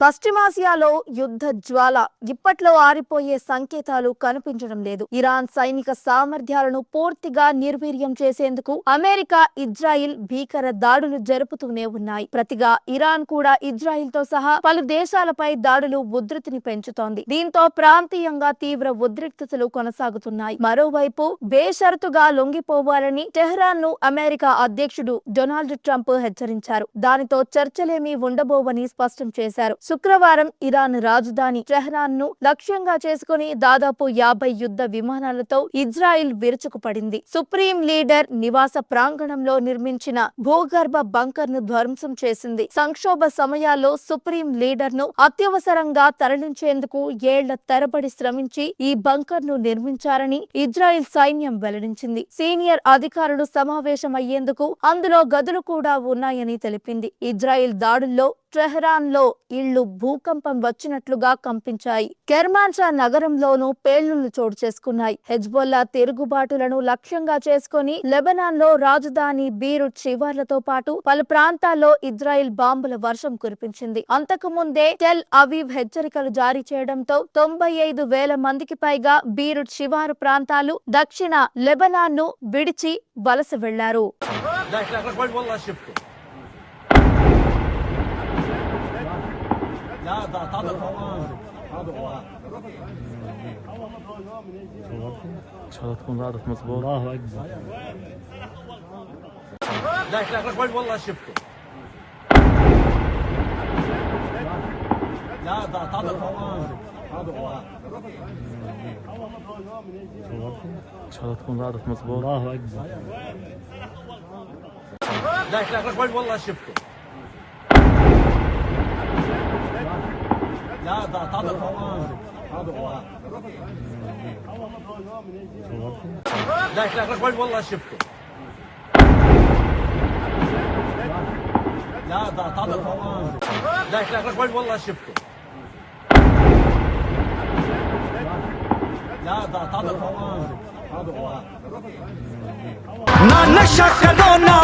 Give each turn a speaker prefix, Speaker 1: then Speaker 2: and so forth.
Speaker 1: పశ్చిమాసియాలో యుద్ధ జ్వాల ఇప్పట్లో ఆరిపోయే సంకేతాలు కనిపించడం లేదు. ఇరాన్ సైనిక సామర్థ్యాలను పూర్తిగా నిర్వీర్యం చేసేందుకు అమెరికా, ఇజ్రాయిల్ భీకర దాడులు జరుపుతూనే ఉన్నాయి. ప్రతిగా ఇరాన్ కూడా ఇజ్రాయిల్ తో సహా పలు దేశాలపై దాడులు ఉధృతిని పెంచుతోంది. దీంతో ప్రాంతీయంగా తీవ్ర ఉద్రిక్తతలు కొనసాగుతున్నాయి. మరోవైపు బేషరతుగా లొంగిపోవాలని టెహ్రాన్ ను అమెరికా అధ్యక్షుడు డొనాల్డ్ ట్రంప్ హెచ్చరించారు. దానితో చర్చలేమీ ఉండబోవని స్పష్టం చేశారు. శుక్రవారం ఇరాన్ రాజధాని టెహ్రాన్ ను లక్ష్యంగా చేసుకుని దాదాపు 50 యుద్ధ విమానాలతో ఇజ్రాయిల్ విరుచుకుపడింది. సుప్రీం లీడర్ నివాస ప్రాంగణంలో నిర్మించిన భూగర్భ బంకర్ ను ధ్వంసం చేసింది. సంక్షోభ సమయాల్లో సుప్రీం లీడర్ ను అత్యవసరంగా తరలించేందుకు ఏళ్ల తరబడి శ్రమించి ఈ బంకర్ ను నిర్మించారని ఇజ్రాయిల్ సైన్యం వెల్లడించింది. సీనియర్ అధికారులు సమావేశమయ్యేందుకు అందులో గదులు కూడా ఉన్నాయని తెలిపింది. ఇజ్రాయిల్ దాడుల్లో టెహ్రాన్ లో ఇళ్లు భూకంపం వచ్చినట్లుగా కంపించాయి. కెర్మాన్షా నగరంలోనూ పేలుళ్లు చోటు చేసుకున్నాయి. హెజ్బొల్లా తిరుగుబాటులను లక్ష్యంగా చేసుకుని లెబనాన్ లో రాజధాని బీరుట్ శివార్లతో పాటు పలు ప్రాంతాల్లో ఇజ్రాయిల్ బాంబుల వర్షం కురిపించింది. అంతకు ముందే టెల్ అవీవ్ హెచ్చరికలు జారీ చేయడంతో 95,000 మందికి పైగా బీరుట్ శివారు ప్రాంతాలు దక్షిణ లెబనాన్ ను విడిచి వలస వెళ్లారు.
Speaker 2: شاء تكون ضاعت مظبوط. الله اكبر. لا قول والله شفته. لا ضاعت هذا هو. ان شاء الله تكون ضاعت مظبوط. الله اكبر. لا قول والله شفته. لا ضاعت هذا هو. لا قول والله شفته. لا ضاعت هذا هو. لا قول والله شفته. لا ضاعت هذا هو. ना नशा करो ना